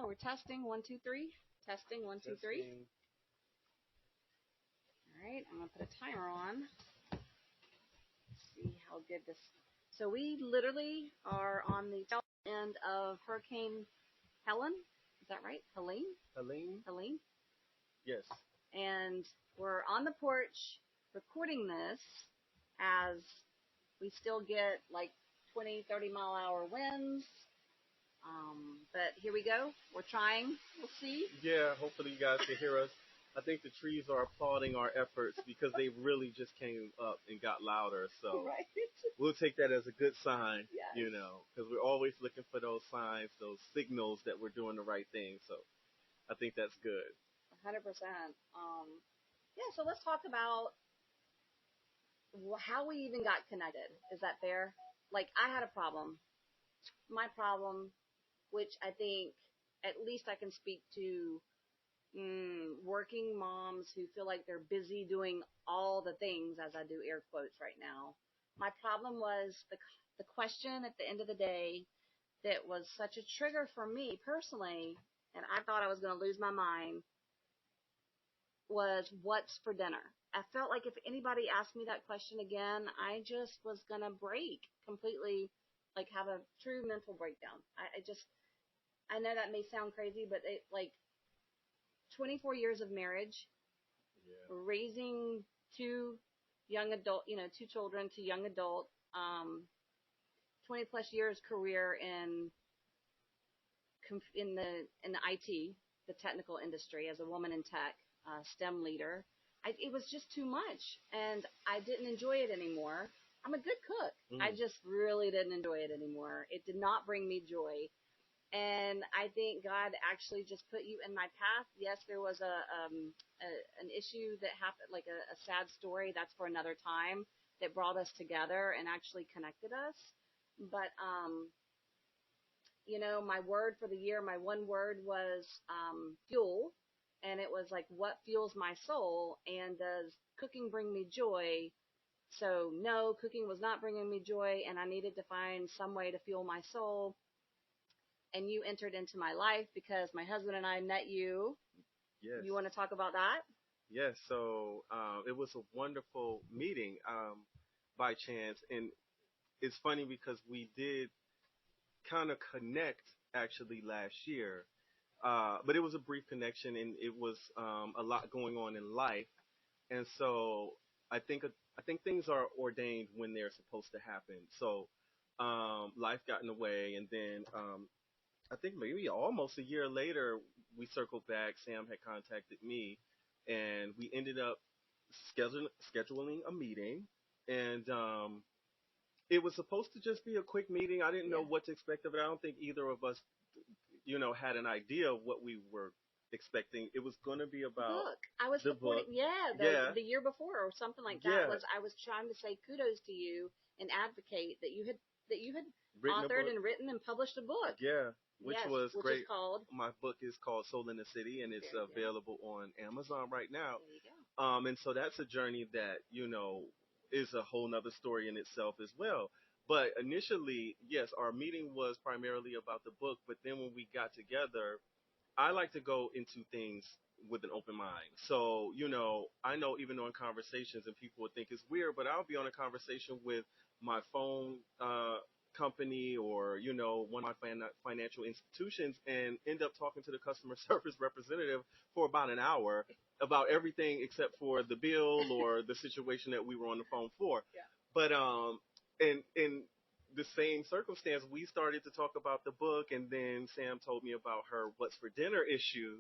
We're testing. One, two, three. Testing. One, two, three. Testing. All right. I'm gonna put a timer on. See how good this. So we literally are on the tail end of Hurricane Helen. Is that right? Helene. Helene? Helene. Yes. And we're on the porch recording this as we still get like 20, 30-mile-an-hour winds. But here we go. We're trying. We'll see. Yeah, hopefully you guys can hear us. I think the trees are applauding our efforts because they really just came up and got louder. So Right. we'll take that as a good sign, Yes. because we're always looking for those signs, those signals that we're doing the right thing. So I think that's good. 100%. Yeah, so let's talk about how we even got connected. Is that fair? Like, I had a problem. My problem, which I think at least I can speak to working moms who feel like they're busy doing all the things, as I do air quotes right now. My problem was the question at the end of the day that was such a trigger for me personally, and I thought I was going to lose my mind, was what's for dinner? I felt like if anybody asked me that question again, I just was going to break completely, like have a true mental breakdown. I know that may sound crazy, but it, like 24 years of marriage, Yeah. raising two children to young adult, 20 plus years career in the IT, the technical industry as a woman in tech, STEM leader. It was just too much, and I didn't enjoy it anymore. I'm a good cook. I just really didn't enjoy it anymore. It did not bring me joy. And I think God actually just put you in my path. Yes, there was an issue that happened, like a sad story. That's for another time, that brought us together and actually connected us. But, my word for the year, my one word was fuel. And it was like, what fuels my soul? And does cooking bring me joy? So no, cooking was not bringing me joy, and I needed to find some way to fuel my soul. And you entered into my life because my husband and I met you. Yes. You want to talk about that? Yes. So it was a wonderful meeting by chance. And it's funny because we did kind of connect actually last year. But it was a brief connection, and it was a lot going on in life. And so I think things are ordained when they're supposed to happen. So life got in the way, and then I think maybe almost a year later, we circled back. Sam had contacted me, and we ended up scheduling a meeting. And it was supposed to just be a quick meeting. I didn't know what to expect of it. I don't think either of us, had an idea of what we were expecting. It was going to be about book. I was the recording, book. the year before or something like that. Yeah. I was trying to say kudos to you and advocate that you had Written a authored book. and written and published a book. Yeah, which Yes, was which great. is called. My book is called Soul in the City, and it's There you go. available on Amazon right now. There you go. And so that's a journey that, is a whole nother story in itself as well. But initially, yes, our meeting was primarily about the book. But then when we got together, I like to go into things with an open mind. So, I know even on conversations, and people would think it's weird, but I'll be on a conversation with my phone company or, one of my financial institutions, and end up talking to the customer service representative for about an hour about everything except for the bill or the situation that we were on the phone for. Yeah. But in the same circumstance, we started to talk about the book, and then Sam told me about her "What's for Dinner" issue,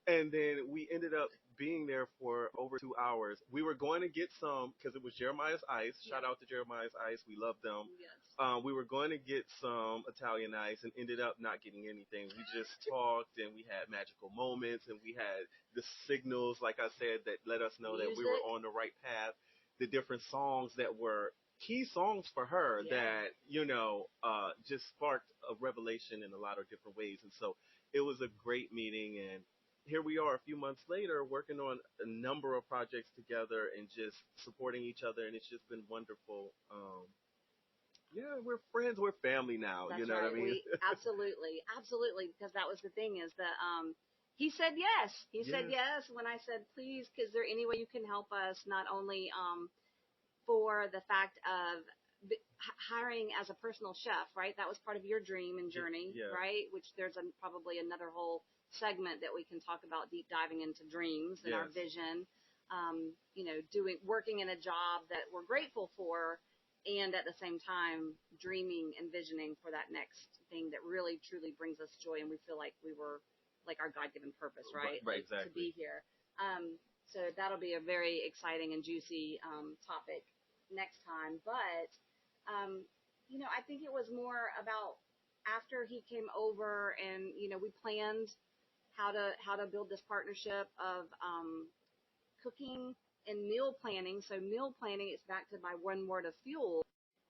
and then we ended up being there for over 2 hours. We were going to get some because it was Jeremiah's Ice. Shout out to Jeremiah's Ice. We love them. Yes. We were going to get some Italian ice and ended up not getting anything. We just talked, and we had magical moments, and we had the signals, like I said, that let us know that we were on the right path. The different songs that were key songs for her that, just sparked a revelation in a lot of different ways. And so it was a great meeting. And here we are a few months later working on a number of projects together and just supporting each other. And it's just been wonderful. Yeah, we're friends. We're family now. You That's know what I right. mean? We absolutely, absolutely, because that was the thing is that he said yes. He said Yes. yes when I said, please, is there any way you can help us? Not only for the fact of hiring as a personal chef, right? That was part of your dream and journey, Yeah. right? Which there's probably another whole segment that we can talk about deep diving into dreams and our Yes. vision. Working in a job that we're grateful for, and at the same time dreaming and visioning for that next thing that really truly brings us joy, and we feel like we were like our God-given purpose, right? Right. Like to Exactly. be here. So that'll be a very exciting and juicy topic next time. But I think it was more about after he came over, and we planned how to build this partnership of cooking and meal planning. So meal planning is backed by one word of fuel.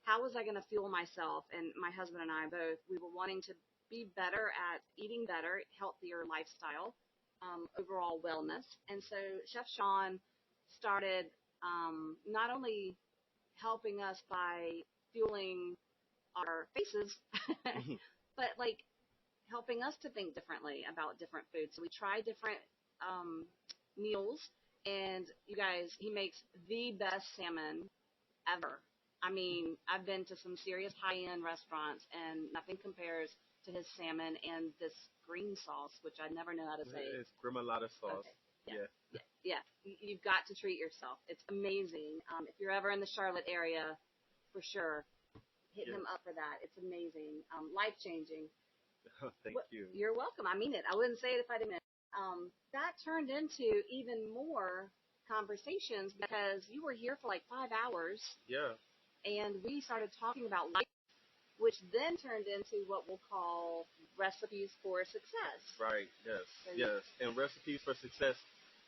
How was I going to fuel myself? And my husband and I both, we were wanting to be better at eating better, healthier lifestyle, overall wellness. And so Chef Sean started not only helping us by fueling our faces, but like helping us to think differently about different foods. So we try different meals, and you guys, he makes the best salmon ever. I mean, I've been to some serious high-end restaurants, and nothing compares to his salmon and this green sauce, which I never know how to say. It's gremolata sauce. Okay. Yeah. Yeah. Yeah. Yeah. You've got to treat yourself. It's amazing. If you're ever in the Charlotte area, for sure, hit Yes. him up for that. It's amazing. Life changing. Thank you. You're welcome. I mean it. I wouldn't say it if I didn't. That turned into even more conversations because you were here for like 5 hours, Yeah. and we started talking about life, which then turned into what we'll call recipes for success. Right. Yes. So, Yes. And recipes for success.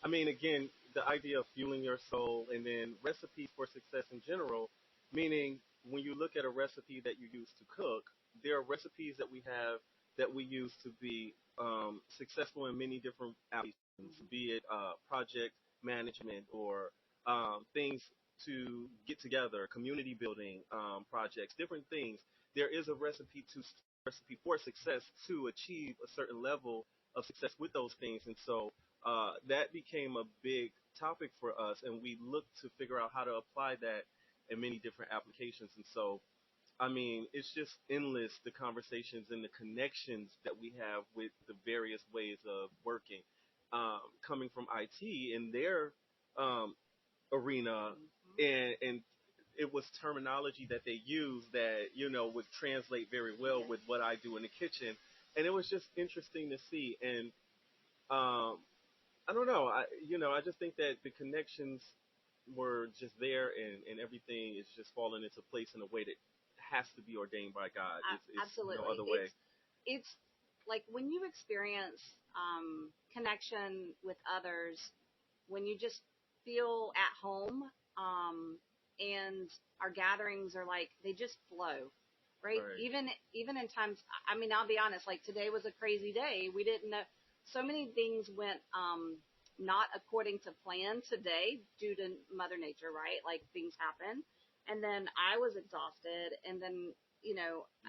I mean, again, the idea of fueling your soul, and then recipes for success in general, meaning when you look at a recipe that you use to cook, there are recipes that we have that we use to be successful in many different applications, mm-hmm. be it project management or things to get together, community building projects, different things. There is a recipe for success to achieve a certain level of success with those things, and so that became a big topic for us, and we looked to figure out how to apply that in many different applications. And so, I mean, it's just endless the conversations and the connections that we have with the various ways of working, coming from IT in their arena, Mm-hmm. and it was terminology that they used that would translate very well Yes. with what I do in the kitchen, and it was just interesting to see. And um, I don't know. I just think that the connections were just there, and everything is just falling into place in a way that has to be ordained by God. It's no Absolutely. other way. It's like when you experience connection with others, when you just feel at home, and our gatherings are like they just flow, right? Right. Even in times, I mean, I'll be honest. Like today was a crazy day. We didn't know so many things went not according to plan today due to Mother Nature, right? Like things happen, and then I was exhausted, and then it's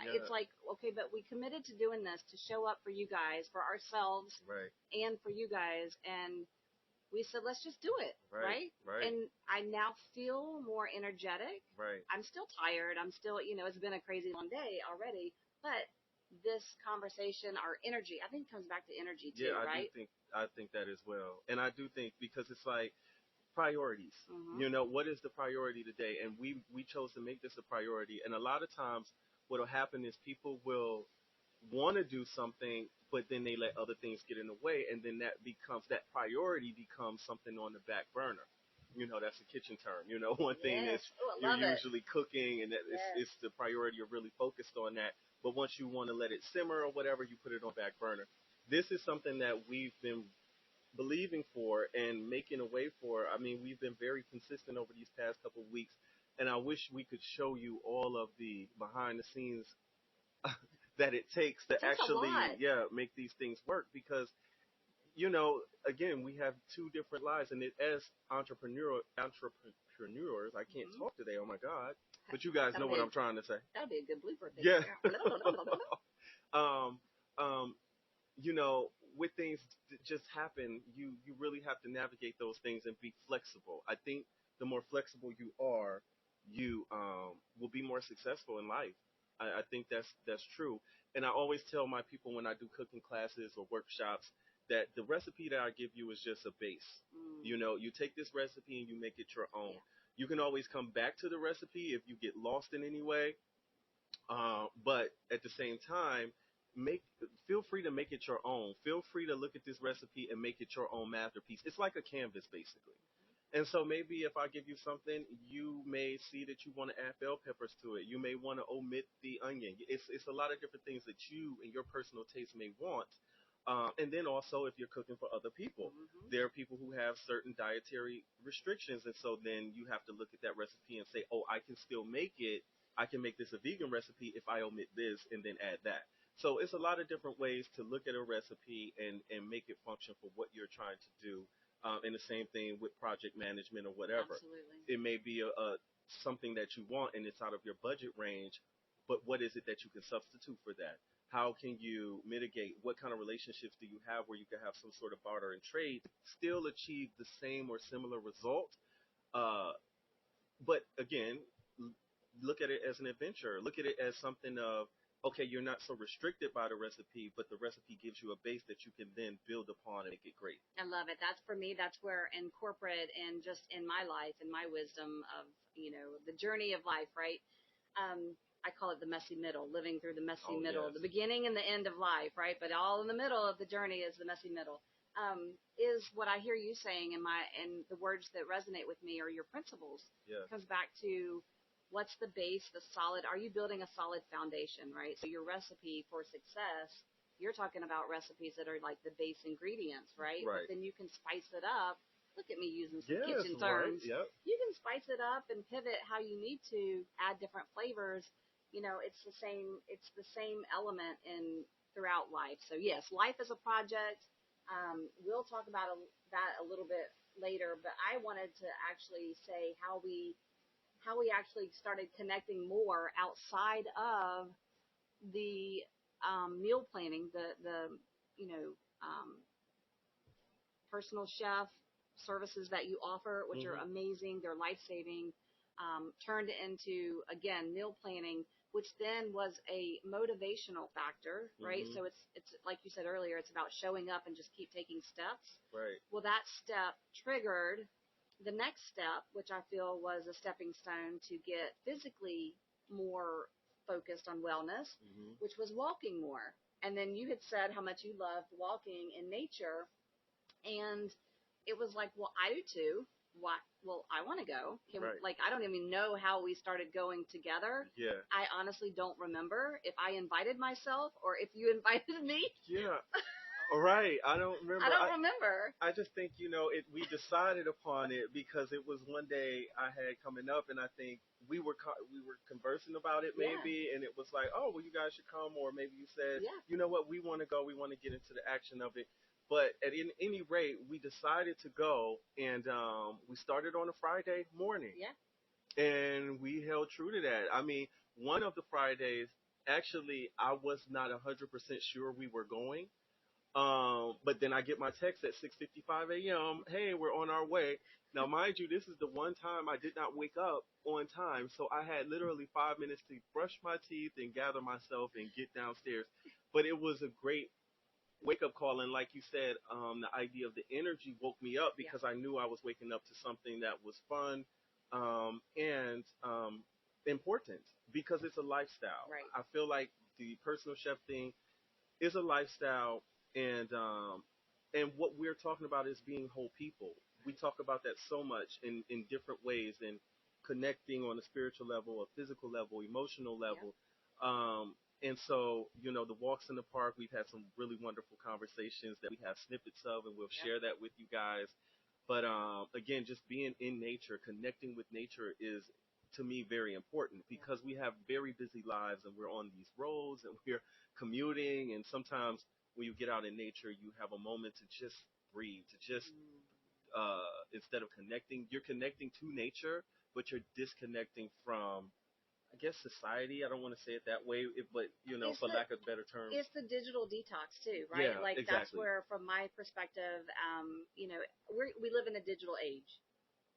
Yeah. like, okay, but we committed to doing this to show up for you guys, for ourselves, Right. and for you guys. And we said, let's just do it, Right. right? Right. And I now feel more energetic. Right. I'm still tired. I'm still, it's been a crazy long day already. But this conversation, our energy, I think comes back to energy too, Yeah, right? I think that as well. And I do think because it's like priorities. Mm-hmm. What is the priority today? And we chose to make this a priority. And a lot of times what'll happen is people will want to do something, but then they let other things get in the way, and then that priority becomes something on the back burner. That's a kitchen term. One thing is Yes. Oh, I you're love it. usually cooking, and that Yes. it's the priority. You're really focused on that. But once you want to let it simmer or whatever, you put it on back burner. This is something that we've been believing for and making a way for. I mean, we've been very consistent over these past couple of weeks, and I wish we could show you all of the behind the scenes that it takes to It takes a actually, lot. yeah, make these things work because, again, we have two different lives, and as entrepreneurs. I can't Hmm. talk today. Oh my God! But you guys know That'll what be I'm trying to say. that'll be a good blooper thing Yeah. right there. um, um, with things just happen, you really have to navigate those things and be flexible. I think the more flexible you are, you will be more successful in life. I think that's true. And I always tell my people when I do cooking classes or workshops that the recipe that I give you is just a base. Mm, You take this recipe and you make it your own. yeah, You can always come back to the recipe if you get lost in any way, but at the same time, make feel free to make it your own. Feel free to look at this recipe and make it your own masterpiece. It's like a canvas, basically. And so maybe if I give you something, you may see that you want to add bell peppers to it. You may want to omit the onion. It's a lot of different things that you and your personal taste may want. And then also, if you're cooking for other people, hmm, there are people who have certain dietary restrictions, and so then you have to look at that recipe and say, oh, I can still make it. I can make this a vegan recipe if I omit this and then add that. So it's a lot of different ways to look at a recipe and make it function for what you're trying to do. And the same thing with project management or whatever. absolutely. It may be a something that you want and it's out of your budget range, but what is it that you can substitute for that? How can you mitigate? What kind of relationships do you have where you can have some sort of barter and trade, still achieve the same or similar result? Uh, but again, look at it as an adventure. Look at it as something of, okay, you're not so restricted by the recipe, but the recipe gives you a base that you can then build upon and make it great. I love it. That's for me. That's where in corporate and just in my life and my wisdom of the journey of life, right? I call it the messy middle, living through the messy Oh middle, yes. the beginning and the end of life, right? But all in the middle of the journey is the messy middle. Is what I hear you saying, and the words that resonate with me are your principles. Yes. It comes back to what's the base, the solid. Are you building a solid foundation, right? So your recipe for success. You're talking about recipes that are like the base ingredients, right? But Right. then you can spice it up. Look at me using some Yes. kitchen Right. terms. Yep. You can spice it up and pivot how you need to, add different flavors. It's the same. It's the same element in throughout life. So yes, life is a project. We'll talk about that a little bit later, but I wanted to actually say how we actually started connecting more outside of the meal planning, the you know um, personal chef services that you offer, which are Mhm. amazing. They're life saving. Turned into again meal planning, which then was a motivational factor, right? Mhm. So it's like you said earlier, it's about showing up and just keep taking steps. Right. Well, that step triggered the next step, which I feel was a stepping stone to get physically more focused on wellness, Mhm. which was walking more. And then you had said how much you loved walking in nature, and it was like, well, I do too. Why? Well, I want to go. Right. I don't even know how we started going together. Yeah. I honestly don't remember if I invited myself or if you invited me. Yeah. All right. I don't I remember. don't remember. I just think we decided upon it because it was one day I had coming up, and I think we were conversing about it Yeah, maybe, and it was like, oh well, you guys should come, or maybe you said, yeah, you know what, we want to go, we want to get into the action of it. But at any rate, we decided to go, and we started on a Friday morning, yeah. and we held true to that. I mean, one of the Fridays, actually, I was not 100% sure we were going. But then I get my text at 6:55 a.m. Hey, we're on our way. Now, mind you, this is the one time I did not wake up on time, so I had literally 5 minutes to brush my teeth and gather myself and get downstairs. But it was a great wake up call, and like you said, the idea of the energy woke me up Yeah, because I knew I was waking up to something that was fun, and important because it's a lifestyle. right. I feel like the personal chef thing is a lifestyle, and what we're talking about is being whole people. We talk about that so much in different ways, and connecting on a spiritual level, a physical level, emotional Yep, level. And so, the walks in the park, we've had some really wonderful conversations that we have snippets of, and we'll yep, share that with you guys. But again, just being in nature, connecting with nature is, to me, very important yep. because we have very busy lives and we're on these roads and we're commuting. And sometimes when you get out in nature, you have a moment to just breathe, to just Mm. instead of connecting, you're connecting to nature, but you're disconnecting from, I guess, society. I don't want to say it that way, but It's for the lack of better term. it's the digital detox too, right? Yeah, Like that's exactly. where, from my perspective, we live in a digital age,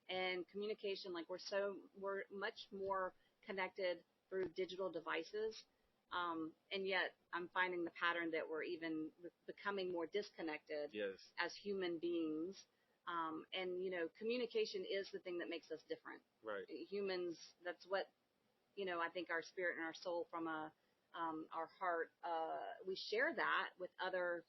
and communication, like we're much more connected through digital devices, and yet I'm finding the pattern that we're even becoming more disconnected Yes. as human beings. And communication is the thing that makes us different. Right. Humans, that's what I think our spirit and our soul from our heart, we share that with other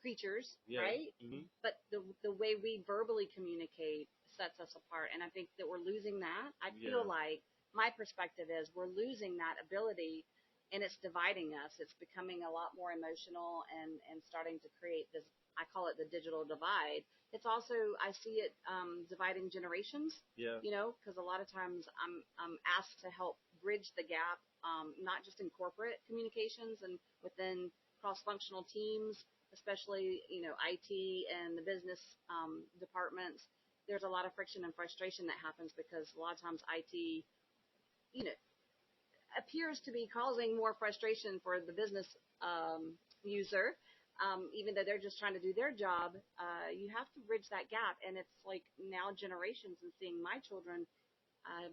creatures, Yeah. right? Hmm. But the way we verbally communicate sets us apart, and I think that we're losing that. I feel Yeah. like my perspective is we're losing that ability, and it's dividing us. It's becoming a lot more emotional and starting to create this. I call it the digital divide. It's also, I see it dividing generations. Yeah. Because a lot of times I'm asked to help bridge the gap, not just in corporate communications and within cross-functional teams, especially IT and the business departments. There's a lot of friction and frustration that happens because a lot of times IT, you know, appears to be causing more frustration for the business user, even though they're just trying to do their job. You have to bridge that gap, and it's like now generations and seeing my children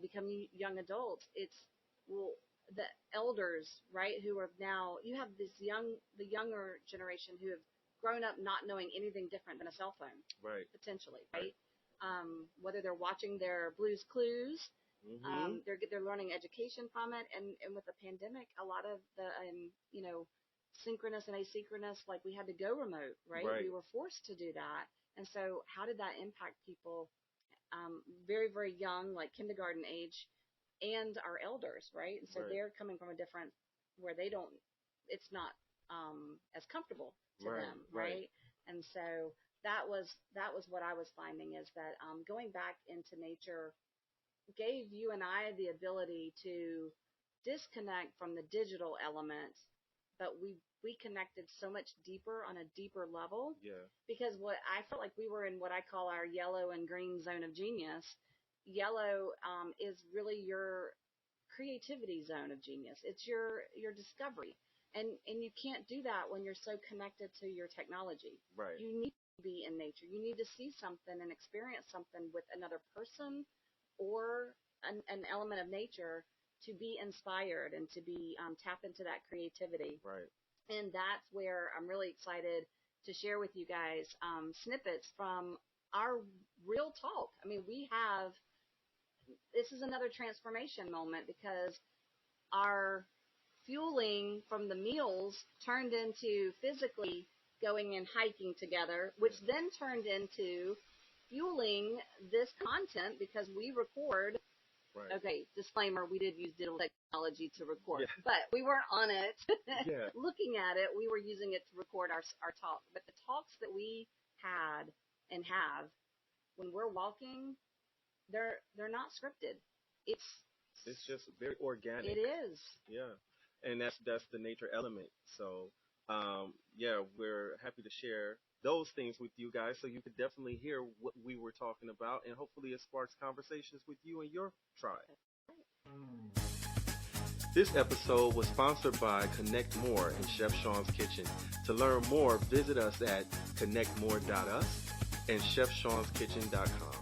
become young adults. It's, well, the elders, right, who are now, you have the younger generation who have grown up not knowing anything different than a cell phone, Right. potentially, Right. right? Whether they're watching their Blue's Clues, Hmm. they're learning education from it, and with the pandemic, a lot of the synchronous and asynchronous, like we had to go remote, right? Right. We were forced to do that, and so how did that impact people very, very young, like kindergarten age, and our elders, right? And so Right. they're coming from a different, where they don't, it's not as comfortable to Right. them, Right. right? And so that was what I was finding, is that going back into nature gave you and I the ability to disconnect from the digital element, but we connected so much deeper on a deeper level, Yeah. because what I felt like we were in what I call our yellow and green zone of genius. Yellow is really your creativity zone of genius. It's your discovery. And you can't do that when you're so connected to your technology. Right. You need to be in nature. You need to see something and experience something with another person or an element of nature to be inspired and to be tap into that creativity. Right. And that's where I'm really excited to share with you guys snippets from our real talk. I mean, this is another transformation moment, because our fueling from the meals turned into physically going and hiking together, which then turned into fueling this content because we record. Right. Okay, disclaimer, we did use digital technology to record, Yeah. but we weren't on it Yeah. looking at it. We were using it to record our talk. But the talks that we had and have when we're walking, they're not scripted. It's It's just very organic. it is. Yeah. And that's the nature element. So, yeah, we're happy to share those things with you guys, so you could definitely hear what we were talking about, and hopefully it sparks conversations with you and your tribe. This episode was sponsored by Connect More and Chef Sean's Kitchen. To learn more, visit us at connectmore.us and chefseanskitchen.com.